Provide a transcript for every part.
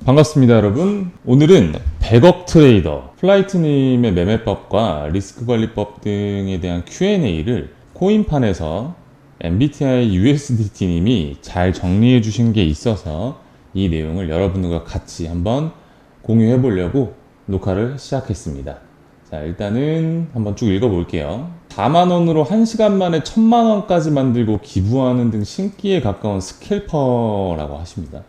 반갑습니다 여러분. 오늘은 100억 트레이더, 플라이트님의 매매법과 리스크관리법 등에 대한 Q&A를 코인판에서 MBTI USDT님이 잘 정리해 주신 게 있어서 이 내용을 여러분들과 같이 한번 공유해 보려고 녹화를 시작했습니다. 자, 일단은 한번 쭉 읽어 볼게요. 4만원으로 1시간 만에 1000만원까지 만들고 기부하는 등 신기에 가까운 스캘퍼라고 하십니다.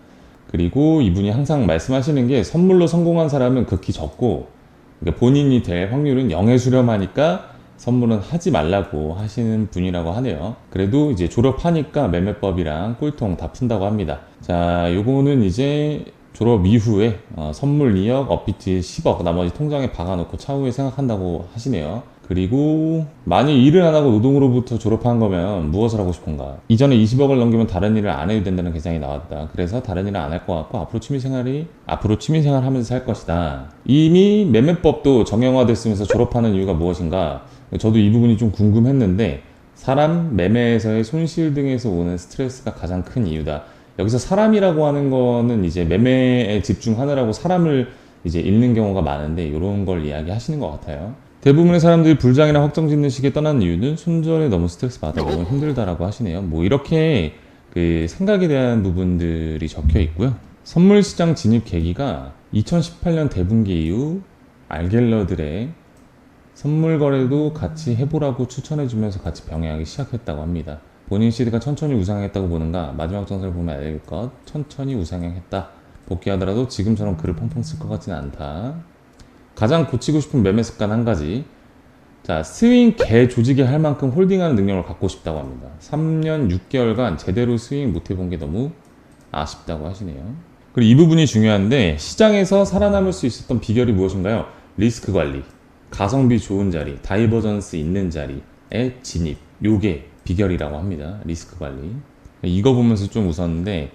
그리고 이분이 항상 말씀하시는 게 선물로 성공한 사람은 극히 적고, 그러니까 본인이 될 확률은 0에 수렴하니까 선물은 하지 말라고 하시는 분이라고 하네요. 그래도 이제 졸업하니까 매매법이랑 꿀통 다 푼다고 합니다. 자, 요거는 이제 졸업 이후에 선물 2억, 업비트 10억 나머지 통장에 박아놓고 차후에 생각한다고 하시네요. 그리고 만약 일을 안 하고 노동으로부터 졸업한 거면 무엇을 하고 싶은가? 이전에 20억을 넘기면 다른 일을 안 해도 된다는 계산이 나왔다. 그래서 다른 일을 안 할 것 같고 앞으로 취미생활 하면서 살 것이다. 이미 매매법도 정형화됐으면서 졸업하는 이유가 무엇인가? 저도 이 부분이 좀 궁금했는데, 사람 매매에서의 손실 등에서 오는 스트레스가 가장 큰 이유다. 여기서 사람이라고 하는 거는 이제 매매에 집중하느라고 사람을 이제 잃는 경우가 많은데, 이런 걸 이야기하시는 것 같아요. 대부분의 사람들이 불장이나 확정짓는 시기에 떠나는 이유는 손절에 너무 스트레스 받아 너무 힘들다라고 하시네요. 뭐 이렇게 그 생각에 대한 부분들이 적혀 있고요. 선물 시장 진입 계기가 2018년 대분기 이후 알겔러들의 선물 거래도 같이 해보라고 추천해주면서 같이 병행하기 시작했다고 합니다. 본인 시드가 천천히 우상향했다고 보는가? 마지막 정세를 보면 알 것. 천천히 우상향했다. 복귀하더라도 지금처럼 글을 펑펑 쓸 것 같지는 않다. 가장 고치고 싶은 매매 습관 한 가지. 자, 스윙 개 조직에 할 만큼 홀딩하는 능력을 갖고 싶다고 합니다. 3년 6개월간 제대로 스윙 못 해본 게 너무 아쉽다고 하시네요. 그리고 이 부분이 중요한데, 시장에서 살아남을 수 있었던 비결이 무엇인가요? 리스크 관리, 가성비 좋은 자리, 다이버전스 있는 자리에 진입. 요게 비결이라고 합니다. 리스크 관리. 이거 보면서 좀 웃었는데,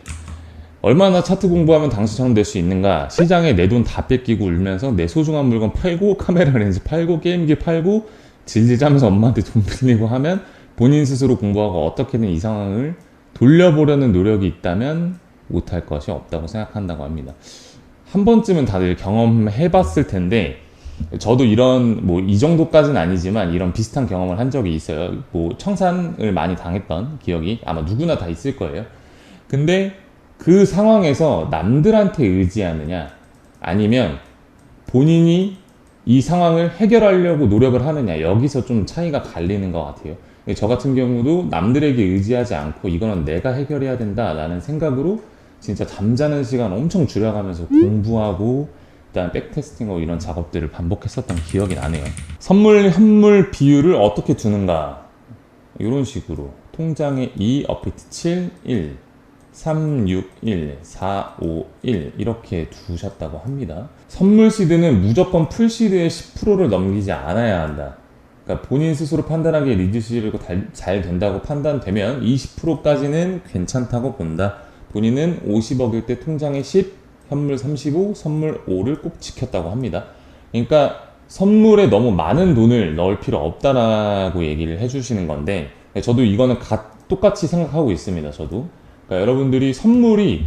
얼마나 차트 공부하면 당신처럼 될 수 있는가? 시장에 내 돈 다 뺏기고 울면서 내 소중한 물건 팔고 카메라 렌즈 팔고 게임기 팔고 질질 짜면서 엄마한테 돈 빌리고 하면 본인 스스로 공부하고 어떻게든 이 상황을 돌려보려는 노력이 있다면 못할 것이 없다고 생각한다고 합니다. 한 번쯤은 다들 경험해 봤을 텐데, 저도 이런 뭐 이 정도까지는 아니지만 이런 비슷한 경험을 한 적이 있어요. 뭐 청산을 많이 당했던 기억이 아마 누구나 다 있을 거예요. 근데 그 상황에서 남들한테 의지하느냐, 아니면 본인이 이 상황을 해결하려고 노력을 하느냐, 여기서 좀 차이가 갈리는 것 같아요. 저 같은 경우도 남들에게 의지하지 않고 이거는 내가 해결해야 된다라는 생각으로 진짜 잠자는 시간 엄청 줄여가면서 공부하고 일단 백테스팅하고 이런 작업들을 반복했었던 기억이 나네요. 선물 현물 비율을 어떻게 두는가, 이런 식으로 통장에 2, 업비트 7, 1 3, 6, 1, 4, 5, 1 이렇게 두셨다고 합니다. 선물 시드는 무조건 풀 시드의 10%를 넘기지 않아야 한다. 그러니까 본인 스스로 판단하기에 리드 시드가 잘 된다고 판단되면 20%까지는 괜찮다고 본다. 본인은 50억일 때 통장에 10, 현물 35, 선물 5를 꼭 지켰다고 합니다. 그러니까 선물에 너무 많은 돈을 넣을 필요 없다라고 얘기를 해주시는 건데, 저도 이거는 똑같이 생각하고 있습니다. 저도. 그러니까 여러분들이 선물이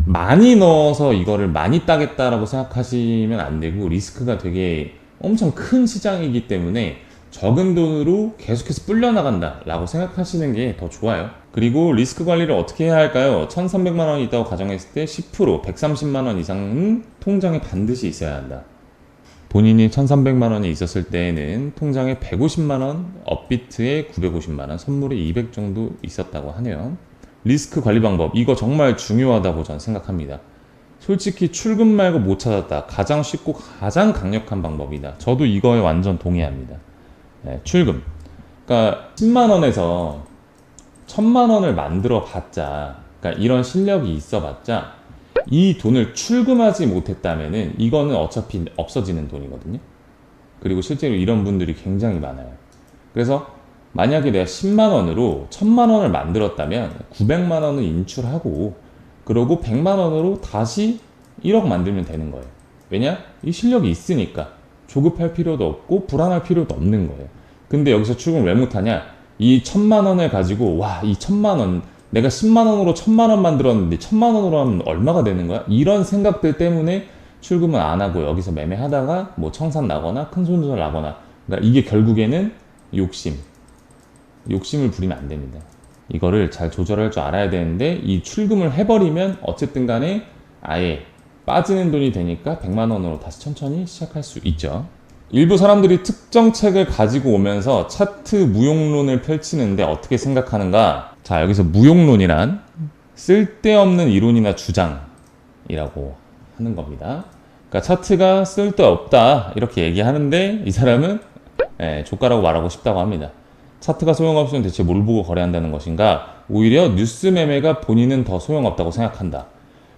많이 넣어서 이거를 많이 따겠다라고 생각하시면 안 되고, 리스크가 되게 엄청 큰 시장이기 때문에 적은 돈으로 계속해서 불려나간다 라고 생각하시는 게 더 좋아요. 그리고 리스크 관리를 어떻게 해야 할까요? 1300만 원이 있다고 가정했을 때 10%, 130만 원 이상은 통장에 반드시 있어야 한다. 본인이 1300만 원이 있었을 때에는 통장에 150만 원, 업비트에 950만 원, 선물에 200 정도 있었다고 하네요. 리스크 관리 방법, 이거 정말 중요하다고 저는 생각합니다. 솔직히 출금 말고 못 찾았다. 가장 쉽고 가장 강력한 방법이다. 저도 이거에 완전 동의합니다. 네, 출금. 그러니까 10만 원에서 1000만 원을 만들어 봤자, 그러니까 이런 실력이 있어 봤자 이 돈을 출금하지 못했다면은 이거는 어차피 없어지는 돈이거든요. 그리고 실제로 이런 분들이 굉장히 많아요. 그래서 만약에 내가 10만 원으로 1000만 원을 만들었다면 900만 원을 인출하고, 그러고 100만 원으로 다시 1억 만들면 되는 거예요. 왜냐? 이 실력이 있으니까 조급할 필요도 없고 불안할 필요도 없는 거예요. 근데 여기서 출금을 왜 못하냐? 이 1000만 원을 가지고 이 1000만 원 내가 10만 원으로 1000만 원 만들었는데 1000만 원으로 하면 얼마가 되는 거야? 이런 생각들 때문에 출금을 안 하고 여기서 매매하다가 뭐 청산 나거나 큰 손절 나거나, 그러니까 이게 결국에는 욕심을 부리면 안 됩니다. 이거를 잘 조절할 줄 알아야 되는데, 이 출금을 해버리면 어쨌든 간에 아예 빠지는 돈이 되니까 100만 원으로 다시 천천히 시작할 수 있죠. 일부 사람들이 특정 책을 가지고 오면서 차트 무용론을 펼치는데 어떻게 생각하는가? 자, 여기서 무용론이란 쓸데없는 이론이나 주장이라고 하는 겁니다. 그러니까 차트가 쓸데없다 이렇게 얘기하는데 이 사람은 조카라고 말하고 싶다고 합니다. 차트가 소용없으면 대체 뭘 보고 거래한다는 것인가? 오히려 뉴스 매매가 본인은 더 소용없다고 생각한다.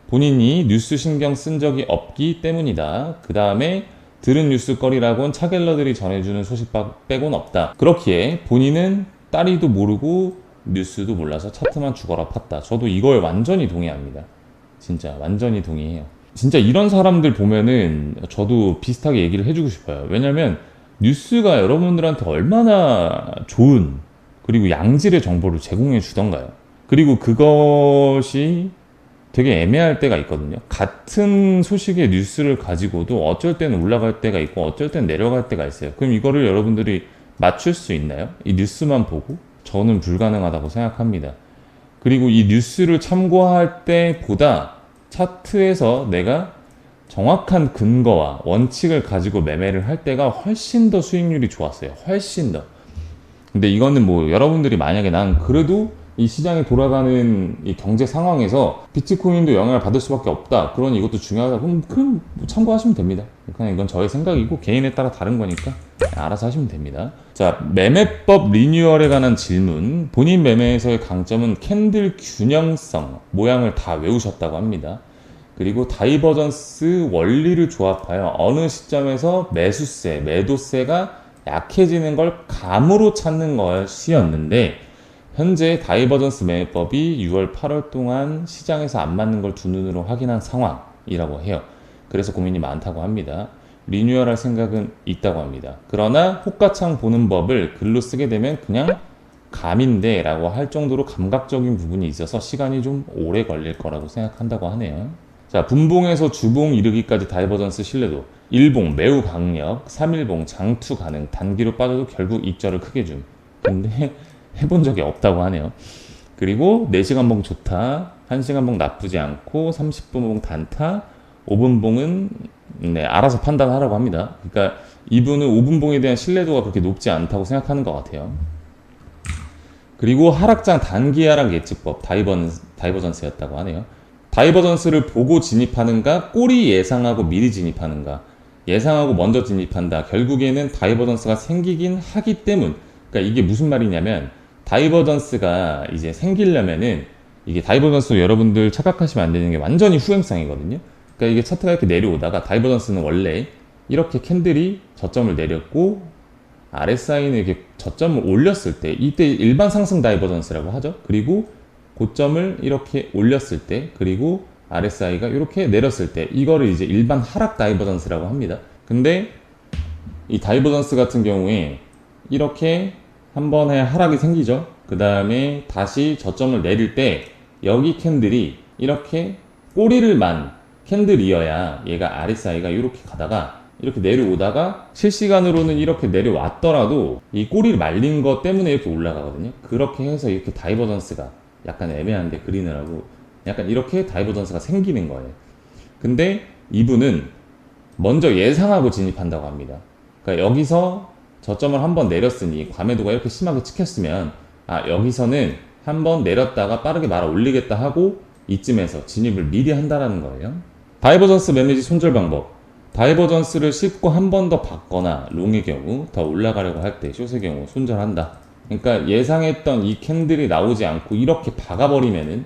본인이 뉴스 신경 쓴 적이 없기 때문이다. 그 다음에 들은 뉴스거리라곤 차갤러들이 전해주는 소식 빼곤 없다. 그렇기에 본인은 따리도 모르고 뉴스도 몰라서 차트만 죽어라 팠다. 저도 이거에 완전히 동의합니다. 진짜 완전히 동의해요. 진짜 이런 사람들 보면은 저도 비슷하게 얘기를 해주고 싶어요. 왜냐면 뉴스가 여러분들한테 얼마나 좋은 그리고 양질의 정보를 제공해 주던가요. 그리고 그것이 되게 애매할 때가 있거든요. 같은 소식의 뉴스를 가지고도 어쩔 때는 올라갈 때가 있고 어쩔 때는 내려갈 때가 있어요. 그럼 이거를 여러분들이 맞출 수 있나요? 이 뉴스만 보고? 저는 불가능하다고 생각합니다. 그리고 이 뉴스를 참고할 때보다 차트에서 내가 정확한 근거와 원칙을 가지고 매매를 할 때가 훨씬 더 수익률이 좋았어요. 훨씬 더. 근데 이거는 뭐 여러분들이 만약에 난 그래도 이 시장이 돌아가는 이 경제 상황에서 비트코인도 영향을 받을 수밖에 없다. 그러니 이것도 중요하다. 그럼 참고하시면 됩니다. 그냥 이건 저의 생각이고 개인에 따라 다른 거니까 알아서 하시면 됩니다. 자, 매매법 리뉴얼에 관한 질문. 본인 매매에서의 강점은 캔들 균형성, 모양을 다 외우셨다고 합니다. 그리고 다이버전스 원리를 조합하여 어느 시점에서 매수세, 매도세가 약해지는 걸 감으로 찾는 것이었는데 현재 다이버전스 매매법이 6월, 8월 동안 시장에서 안 맞는 걸 두 눈으로 확인한 상황이라고 해요. 그래서 고민이 많다고 합니다. 리뉴얼할 생각은 있다고 합니다. 그러나 호가창 보는 법을 글로 쓰게 되면 그냥 감인데 라고 할 정도로 감각적인 부분이 있어서 시간이 좀 오래 걸릴 거라고 생각한다고 하네요. 자, 분봉에서 주봉 이르기까지 다이버전스 신뢰도. 일봉 매우 강력, 3일봉 장투 가능, 단기로 빠져도 결국 입절을 크게 줌. 근데 해본 적이 없다고 하네요. 그리고 4시간 봉 좋다, 1시간 봉 나쁘지 않고 30분 봉 단타, 5분 봉은 알아서 판단하라고 합니다. 그러니까 이분은 5분 봉에 대한 신뢰도가 그렇게 높지 않다고 생각하는 것 같아요. 그리고 하락장 단기 하락 예측법, 다이버전스였다고 하네요. 다이버전스를 보고 진입하는가, 꼬리 예상하고 미리 진입하는가. 예상하고 먼저 진입한다. 결국에는 다이버전스가 생기긴 하기 때문. 그러니까 이게 무슨 말이냐면 다이버전스가 이제 생기려면은 이게 다이버전스 여러분들 착각하시면 안 되는 게 완전히 후행성이거든요. 그러니까 이게 차트가 이렇게 내려오다가 다이버전스는 원래 이렇게 캔들이 저점을 내렸고 RSI는 이렇게 저점을 올렸을 때 이때 일반 상승 다이버전스라고 하죠. 그리고 고점을 이렇게 올렸을 때 그리고 RSI가 이렇게 내렸을 때 이거를 이제 일반 하락 다이버전스라고 합니다. 근데 이 다이버전스 같은 경우에 이렇게 한 번에 하락이 생기죠. 그 다음에 다시 저점을 내릴 때 여기 캔들이 이렇게 꼬리를 만 캔들이어야 얘가 RSI가 이렇게 가다가 이렇게 내려오다가 실시간으로는 이렇게 내려왔더라도 이 꼬리를 말린 것 때문에 이렇게 올라가거든요. 그렇게 해서 이렇게 다이버전스가 약간 애매한데 그리느라고 약간 이렇게 다이버전스가 생기는 거예요. 근데 이분은 먼저 예상하고 진입한다고 합니다. 그러니까 여기서 저점을 한번 내렸으니 과매도가 이렇게 심하게 찍혔으면 여기서는 한번 내렸다가 빠르게 말아 올리겠다 하고 이쯤에서 진입을 미리 한다라는 거예요. 다이버전스 매매지 손절 방법. 다이버전스를 씹고 한 번 더 받거나 롱의 경우 더 올라가려고 할 때 숏의 경우 손절한다. 그러니까 예상했던 이 캔들이 나오지 않고 이렇게 박아버리면은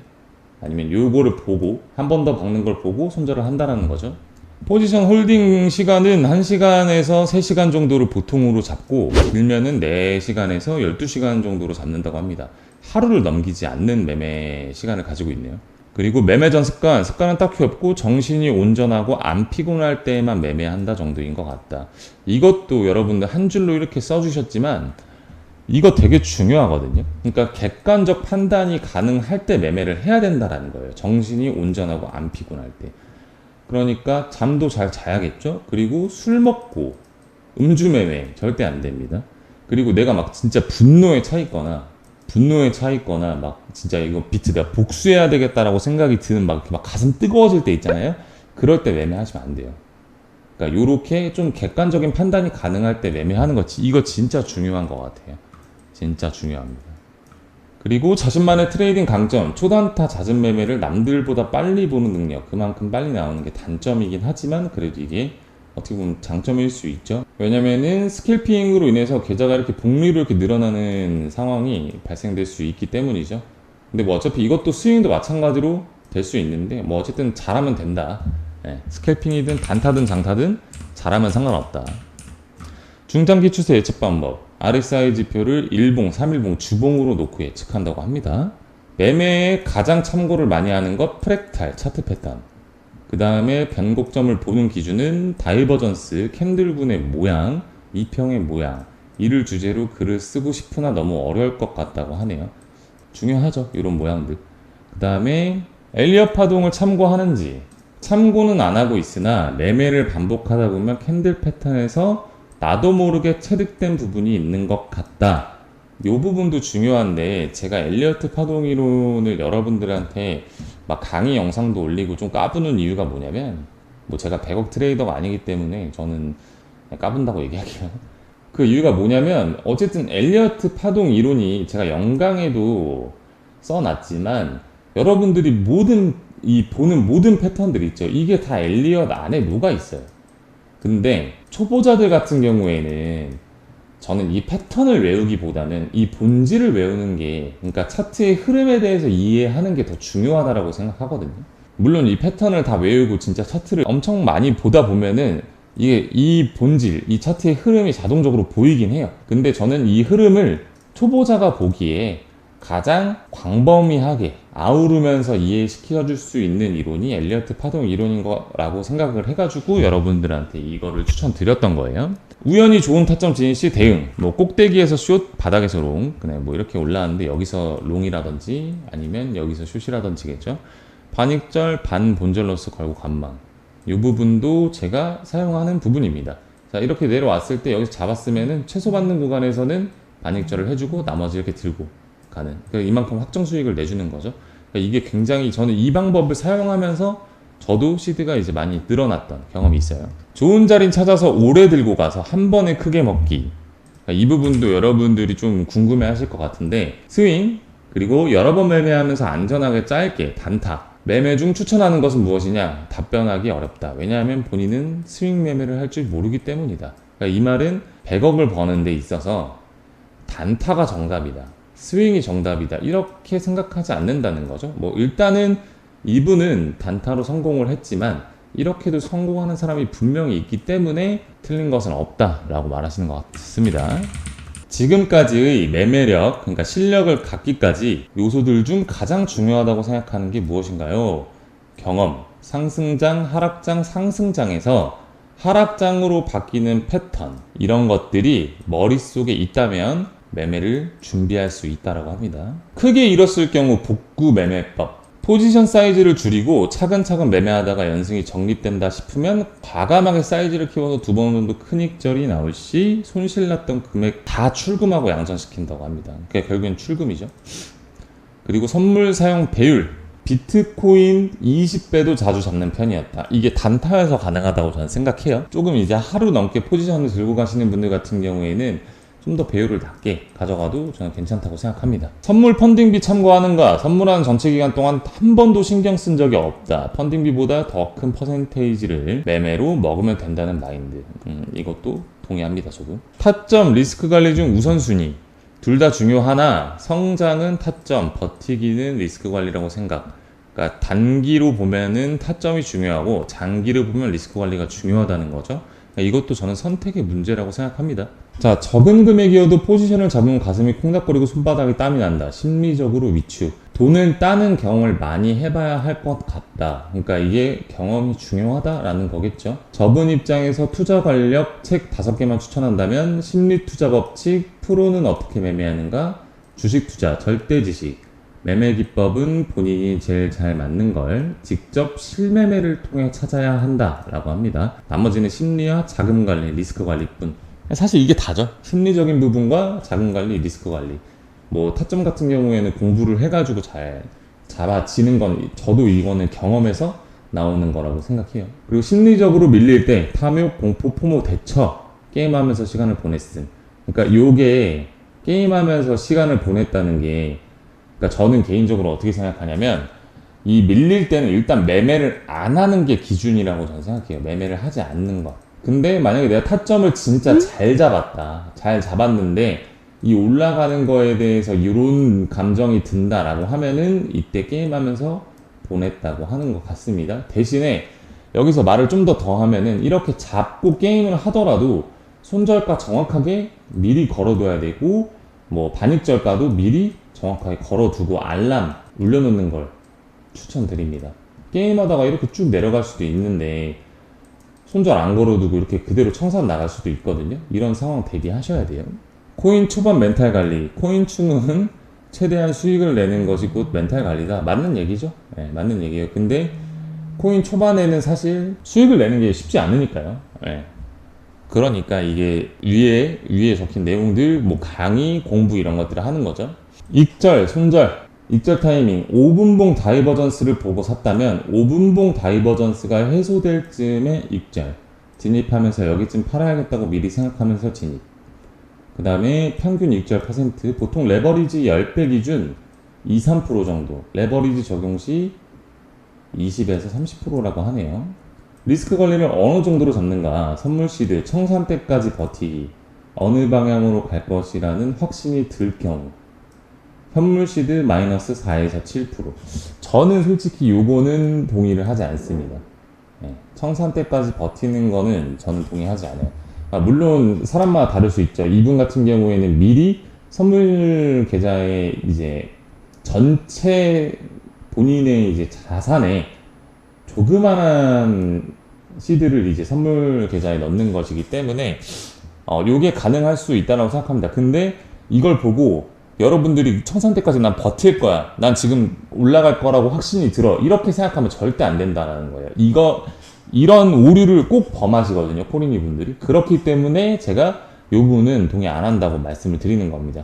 아니면 요거를 보고 한 번 더 박는 걸 보고 손절을 한다라는 거죠. 포지션 홀딩 시간은 1시간에서 3시간 정도를 보통으로 잡고 길면은 4시간에서 12시간 정도로 잡는다고 합니다. 하루를 넘기지 않는 매매 시간을 가지고 있네요. 그리고 매매 전 습관은 딱히 없고 정신이 온전하고 안 피곤할 때에만 매매한다 정도인 것 같다. 이것도 여러분들 한 줄로 이렇게 써주셨지만 이거 되게 중요하거든요. 그러니까 객관적 판단이 가능할 때 매매를 해야 된다라는 거예요. 정신이 온전하고 안 피곤할 때. 그러니까 잠도 잘 자야겠죠. 그리고 술 먹고 음주 매매 절대 안 됩니다. 그리고 내가 막 진짜 분노에 차 있거나 막 진짜 이거 비트 내가 복수해야 되겠다라고 생각이 드는 막 가슴 뜨거워질 때 있잖아요. 그럴 때 매매하시면 안 돼요. 그러니까 요렇게 좀 객관적인 판단이 가능할 때 매매하는 거 이거 진짜 중요한 것 같아요. 진짜 중요합니다. 그리고 자신만의 트레이딩 강점, 초단타 잦은 매매를 남들보다 빨리 보는 능력, 그만큼 빨리 나오는 게 단점이긴 하지만 그래도 이게 어떻게 보면 장점일 수 있죠. 왜냐면은 스캘핑으로 인해서 계좌가 이렇게 복리로 이렇게 늘어나는 상황이 발생될 수 있기 때문이죠. 근데 뭐 어차피 이것도 스윙도 마찬가지로 될 수 있는데 뭐 어쨌든 잘하면 된다. 네, 스캘핑이든 단타든 장타든 잘하면 상관없다. 중장기 추세 예측 방법. RSI 지표를 일봉, 3일봉, 주봉으로 놓고 예측한다고 합니다. 매매에 가장 참고를 많이 하는 것 프랙탈, 차트 패턴. 그 다음에 변곡점을 보는 기준은 다이버전스, 캔들군의 모양, 이평의 모양. 이를 주제로 글을 쓰고 싶으나 너무 어려울 것 같다고 하네요. 중요하죠, 이런 모양들. 그 다음에 엘리엇 파동을 참고하는지. 참고는 안 하고 있으나 매매를 반복하다 보면 캔들 패턴에서 나도 모르게 체득된 부분이 있는 것 같다. 이 부분도 중요한데 제가 엘리어트 파동 이론을 여러분들한테 막 강의 영상도 올리고 좀 까부는 이유가 뭐냐면 뭐 제가 100억 트레이더가 아니기 때문에 저는 까분다고 얘기할게요. 그 이유가 뭐냐면 어쨌든 엘리어트 파동 이론이 제가 영강에도 써놨지만 여러분들이 보는 모든 패턴들 있죠. 이게 다 엘리엇 안에 녹아 있어요. 근데 초보자들 같은 경우에는 저는 이 패턴을 외우기보다는 이 본질을 외우는 게, 그러니까 차트의 흐름에 대해서 이해하는 게 더 중요하다라고 생각하거든요. 물론 이 패턴을 다 외우고 진짜 차트를 엄청 많이 보다 보면은 이게 이 본질, 이 차트의 흐름이 자동적으로 보이긴 해요. 근데 저는 이 흐름을 초보자가 보기에 가장 광범위하게 아우르면서 이해시켜줄 수 있는 이론이 엘리어트 파동 이론인 거라고 생각을 해가지고 여러분들한테 이거를 추천드렸던 거예요. 우연히 좋은 타점 진입 시 대응, 뭐 꼭대기에서 숏, 바닥에서 롱, 그냥 뭐 이렇게 올라왔는데 여기서 롱이라든지 아니면 여기서 숏이라든지겠죠. 반익절, 반본절러스 걸고 관망, 이 부분도 제가 사용하는 부분입니다. 자, 이렇게 내려왔을 때 여기서 잡았으면은 최소 받는 구간에서는 반익절을 해주고 나머지 이렇게 들고 가는, 그러니까 이만큼 확정 수익을 내주는 거죠. 그러니까 이게 굉장히 저는 이 방법을 사용하면서 저도 시드가 이제 많이 늘어났던 경험이 있어요. 좋은 자리 찾아서 오래 들고 가서 한 번에 크게 먹기. 그러니까 이 부분도 여러분들이 좀 궁금해 하실 것 같은데, 스윙 그리고 여러 번 매매하면서 안전하게 짧게 단타 매매 중 추천하는 것은 무엇이냐? 답변하기 어렵다. 왜냐하면 본인은 스윙 매매를 할 줄 모르기 때문이다. 그러니까 이 말은 100억을 버는 데 있어서 단타가 정답이다, 스윙이 정답이다, 이렇게 생각하지 않는다는 거죠. 뭐 일단은 이분은 단타로 성공을 했지만 이렇게도 성공하는 사람이 분명히 있기 때문에 틀린 것은 없다라고 말하시는 것 같습니다. 지금까지의 매매력, 그러니까 실력을 갖기까지 요소들 중 가장 중요하다고 생각하는 게 무엇인가요? 경험, 상승장, 하락장, 상승장에서 하락장으로 바뀌는 패턴, 이런 것들이 머릿속에 있다면 매매를 준비할 수 있다고 합니다. 크게 잃었을 경우 복구 매매법. 포지션 사이즈를 줄이고 차근차근 매매하다가 연승이 정립된다 싶으면 과감하게 사이즈를 키워서 2번 정도 큰 익절이 나올 시 손실났던 금액 다 출금하고 양전시킨다고 합니다. 그러니까 결국엔 출금이죠. 그리고 선물 사용 배율. 비트코인 20배도 자주 잡는 편이었다. 이게 단타에서 가능하다고 저는 생각해요. 조금 이제 하루 넘게 포지션을 들고 가시는 분들 같은 경우에는 좀 더 배율을 낮게 가져가도 저는 괜찮다고 생각합니다. 선물 펀딩비 참고하는가? 선물하는 전체 기간 동안 한 번도 신경 쓴 적이 없다. 펀딩비보다 더 큰 퍼센테이지를 매매로 먹으면 된다는 마인드. 이것도 동의합니다, 저도. 타점, 리스크 관리 중 우선순위. 둘 다 중요하나 성장은 타점, 버티기는 리스크 관리라고 생각. 그러니까 단기로 보면은 타점이 중요하고 장기로 보면 리스크 관리가 중요하다는 거죠. 그러니까 이것도 저는 선택의 문제라고 생각합니다. 자, 적은 금액이어도 포지션을 잡으면 가슴이 콩닥거리고 손바닥에 땀이 난다. 심리적으로 위축. 돈을 따는 경험을 많이 해봐야 할 것 같다. 그러니까 이게 경험이 중요하다라는 거겠죠. 저분 입장에서 투자 관력 책 5개만 추천한다면 심리 투자 법칙, 프로는 어떻게 매매하는가, 주식 투자, 절대 지식, 매매 기법은 본인이 제일 잘 맞는 걸 직접 실매매를 통해 찾아야 한다라고 합니다. 나머지는 심리와 자금 관리, 리스크 관리뿐. 사실 이게 다죠. 심리적인 부분과 자금 관리, 리스크 관리. 뭐 타점 같은 경우에는 공부를 해가지고 잘 잡아지는 건 저도 이거는 경험에서 나오는 거라고 생각해요. 그리고 심리적으로 밀릴 때 탐욕, 공포, 포모, 대처 게임하면서 시간을 보냈음. 그러니까 요게 게임하면서 시간을 보냈다는 게, 그러니까 저는 개인적으로 어떻게 생각하냐면 이 밀릴 때는 일단 매매를 안 하는 게 기준이라고 저는 생각해요. 매매를 하지 않는 것. 근데 만약에 내가 타점을 진짜 잘 잡았다, 잘 잡았는데 이 올라가는 거에 대해서 이런 감정이 든다라고 하면은 이때 게임하면서 보냈다고 하는 것 같습니다. 대신에 여기서 말을 좀 더 하면은 이렇게 잡고 게임을 하더라도 손절가 정확하게 미리 걸어둬야 되고, 뭐 반익절가도 미리 정확하게 걸어두고 알람 울려놓는 걸 추천드립니다. 게임하다가 이렇게 쭉 내려갈 수도 있는데 손절 안 걸어두고 이렇게 그대로 청산 나갈 수도 있거든요. 이런 상황 대비하셔야 돼요. 코인 초반 멘탈 관리, 코인 추는 최대한 수익을 내는 것이 곧 멘탈 관리다. 맞는 얘기죠. 네, 맞는 얘기예요. 근데 코인 초반에는 사실 수익을 내는 게 쉽지 않으니까요. 네. 그러니까 이게 위에 적힌 내용들, 뭐 강의, 공부 이런 것들을 하는 거죠. 익절, 손절, 익절 타이밍, 5분봉 다이버전스를 보고 샀다면 5분봉 다이버전스가 해소될 즈음에 익절, 진입하면서 여기쯤 팔아야겠다고 미리 생각하면서 진입. 그 다음에 평균 익절 퍼센트, 보통 레버리지 10배 기준 2~3% 정도, 레버리지 적용 시 20에서 30%라고 하네요. 리스크 관리를 어느 정도로 잡는가, 선물 시드, 청산 때까지 버티기, 어느 방향으로 갈 것이라는 확신이 들 경우, 현물 시드 마이너스 4에서 7%. 저는 솔직히 요거는 동의를 하지 않습니다. 네, 청산 때까지 버티는 거는 저는 동의하지 않아요. 물론 사람마다 다를 수 있죠. 이분 같은 경우에는 미리 선물 계좌에 이제 전체 본인의 이제 자산에 조그만한 시드를 이제 선물 계좌에 넣는 것이기 때문에 요게 가능할 수 있다고 생각합니다. 근데 이걸 보고 여러분들이 청산 때까지 난 버틸 거야, 난 지금 올라갈 거라고 확신이 들어, 이렇게 생각하면 절대 안 된다는 거예요. 이런 오류를 꼭 범하시거든요, 코린이 분들이. 그렇기 때문에 제가 요 부분은 동의 안 한다고 말씀을 드리는 겁니다.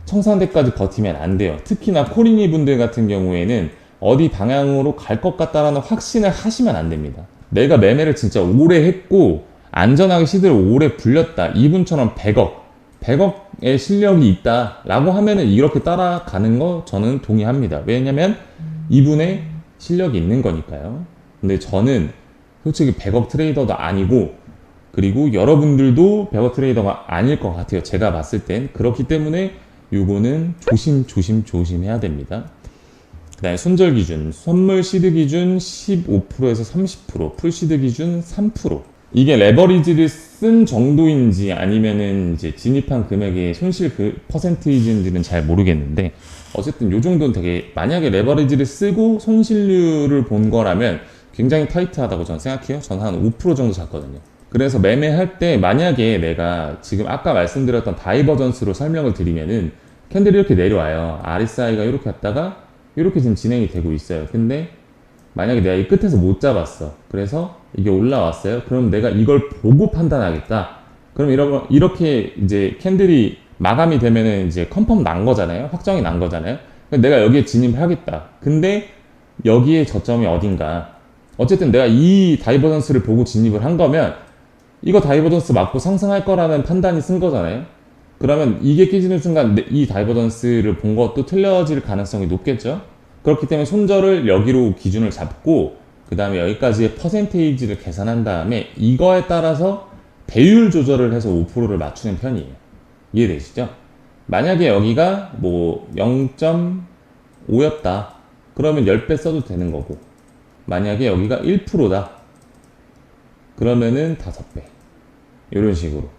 청산 때까지 버티면 안 돼요. 특히나 코린이 분들 같은 경우에는 어디 방향으로 갈 것 같다라는 확신을 하시면 안 됩니다. 내가 매매를 진짜 오래 했고 안전하게 시드를 오래 불렸다, 이분처럼 100억의 실력이 있다 라고 하면은 이렇게 따라가는 거 저는 동의합니다. 왜냐면 이분의 실력이 있는 거니까요. 근데 저는 솔직히 100억 트레이더도 아니고, 그리고 여러분들도 100억 트레이더가 아닐 것 같아요, 제가 봤을 땐. 그렇기 때문에 요거는 조심해야 됩니다. 그 다음에 손절 기준, 선물 시드 기준 15%에서 30%, 풀 시드 기준 3%. 이게 레버리지를 쓴 정도인지 아니면은 이제 진입한 금액의 손실 그 퍼센테이지인지는 잘 모르겠는데, 어쨌든 요 정도는 되게, 만약에 레버리지를 쓰고 손실률을 본 거라면 굉장히 타이트하다고 저는 생각해요. 저는 한 5% 정도 샀거든요. 그래서 매매할 때 만약에 내가 지금 아까 말씀드렸던 다이버전스로 설명을 드리면은 캔들이 이렇게 내려와요. RSI가 이렇게 왔다가 이렇게 지금 진행이 되고 있어요. 근데 만약에 내가 이 끝에서 못 잡았어. 그래서 이게 올라왔어요. 그럼 내가 이걸 보고 판단하겠다. 그럼 이렇게 이제 캔들이 마감이 되면은 이제 컨펌 난 거잖아요. 확정이 난 거잖아요. 내가 여기에 진입하겠다. 근데 여기에 저점이 어딘가. 어쨌든 내가 이 다이버전스를 보고 진입을 한 거면 이거 다이버전스 맞고 상승할 거라는 판단이 쓴 거잖아요. 그러면 이게 깨지는 순간 이 다이버전스를 본 것도 틀려질 가능성이 높겠죠. 그렇기 때문에 손절을 여기로 기준을 잡고 그 다음에 여기까지의 퍼센테이지를 계산한 다음에 이거에 따라서 배율 조절을 해서 5%를 맞추는 편이에요. 이해되시죠? 만약에 여기가 뭐 0.5였다 그러면 10배 써도 되는 거고, 만약에 여기가 1%다 그러면은 5배, 이런 식으로.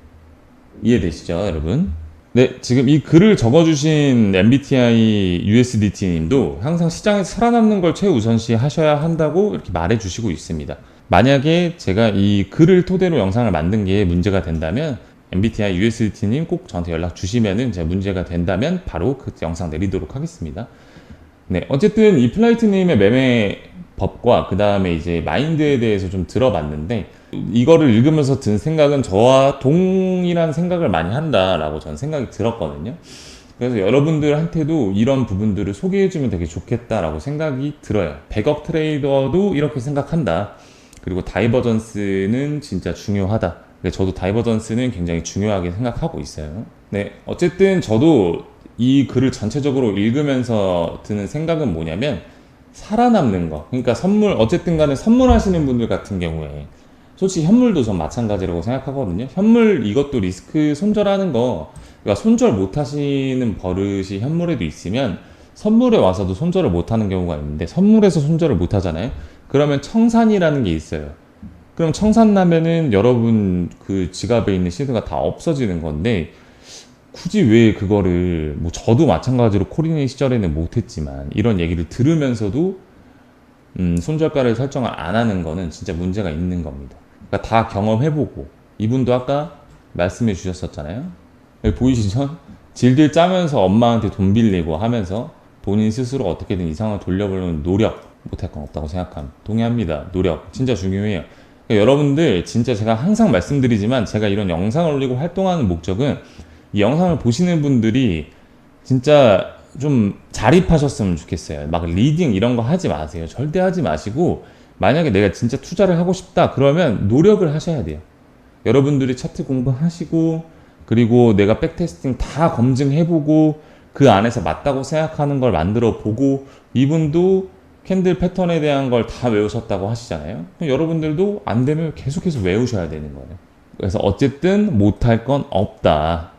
이해되시죠, 여러분? 네, 지금 이 글을 적어주신 MBTI USDT 님도 항상 시장에서 살아남는 걸 최우선시 하셔야 한다고 이렇게 말해주시고 있습니다. 만약에 제가 이 글을 토대로 영상을 만든 게 문제가 된다면 MBTI USDT 님 꼭 저한테 연락 주시면은 제가 문제가 된다면 바로 그 영상 내리도록 하겠습니다. 네, 어쨌든 이 플라이트님의 매매 법과 그 다음에 이제 마인드에 대해서 좀 들어봤는데 이거를 읽으면서 든 생각은 저와 동일한 생각을 많이 한다라고 저는 생각이 들었거든요. 그래서 여러분들한테도 이런 부분들을 소개해주면 되게 좋겠다라고 생각이 들어요. 100억 트레이더도 이렇게 생각한다. 그리고 다이버전스는 진짜 중요하다. 저도 다이버전스는 굉장히 중요하게 생각하고 있어요. 네, 어쨌든 저도 이 글을 전체적으로 읽으면서 드는 생각은 뭐냐면 살아남는 거. 그러니까 선물, 어쨌든 간에 선물하시는 분들 같은 경우에 솔직히 현물도 전 마찬가지라고 생각하거든요. 현물 이것도 리스크 손절하는 거, 그러니까 손절 못 하시는 버릇이 현물에도 있으면 선물에 와서도 손절을 못 하는 경우가 있는데 선물에서 손절을 못 하잖아요. 그러면 청산이라는 게 있어요. 그럼 청산 나면은 여러분 그 지갑에 있는 시드가 다 없어지는 건데 굳이 왜 그거를, 뭐 저도 마찬가지로 코리네 시절에는 못했지만 이런 얘기를 들으면서도 손절가를 설정을 안 하는 거는 진짜 문제가 있는 겁니다. 그러니까 다 경험해보고, 이분도 아까 말씀해 주셨었잖아요. 여기 보이시죠? 질질 짜면서 엄마한테 돈 빌리고 하면서 본인 스스로 어떻게든 이 상황을 돌려보려는 노력, 못할 건 없다고 생각합니다. 동의합니다. 노력 진짜 중요해요. 그러니까 여러분들 진짜 제가 항상 말씀드리지만 제가 이런 영상을 올리고 활동하는 목적은 이 영상을 보시는 분들이 진짜 좀 자립하셨으면 좋겠어요. 막 리딩 이런 거 하지 마세요. 절대 하지 마시고, 만약에 내가 진짜 투자를 하고 싶다 그러면 노력을 하셔야 돼요. 여러분들이 차트 공부하시고, 그리고 내가 백테스팅 다 검증해보고 그 안에서 맞다고 생각하는 걸 만들어 보고, 이분도 캔들 패턴에 대한 걸 다 외우셨다고 하시잖아요. 여러분들도 안 되면 계속해서 외우셔야 되는 거예요. 그래서 어쨌든 못할 건 없다.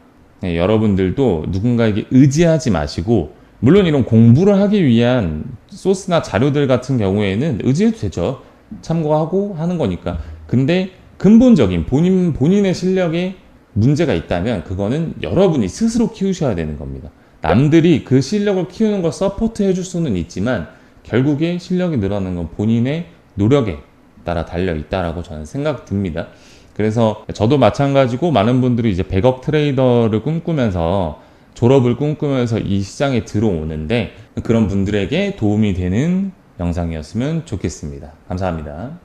네, 여러분들도 누군가에게 의지하지 마시고, 물론 이런 공부를 하기 위한 소스나 자료들 같은 경우에는 의지해도 되죠. 참고하고 하는 거니까. 근데 근본적인 본인의 실력에 문제가 있다면 그거는 여러분이 스스로 키우셔야 되는 겁니다. 남들이 그 실력을 키우는 걸 서포트 해줄 수는 있지만 결국에 실력이 늘어나는 건 본인의 노력에 따라 달려 있다라고 저는 생각 듭니다. 그래서 저도 마찬가지고 많은 분들이 이제 100억 트레이더를 꿈꾸면서, 졸업을 꿈꾸면서 이 시장에 들어오는데 그런 분들에게 도움이 되는 영상이었으면 좋겠습니다. 감사합니다.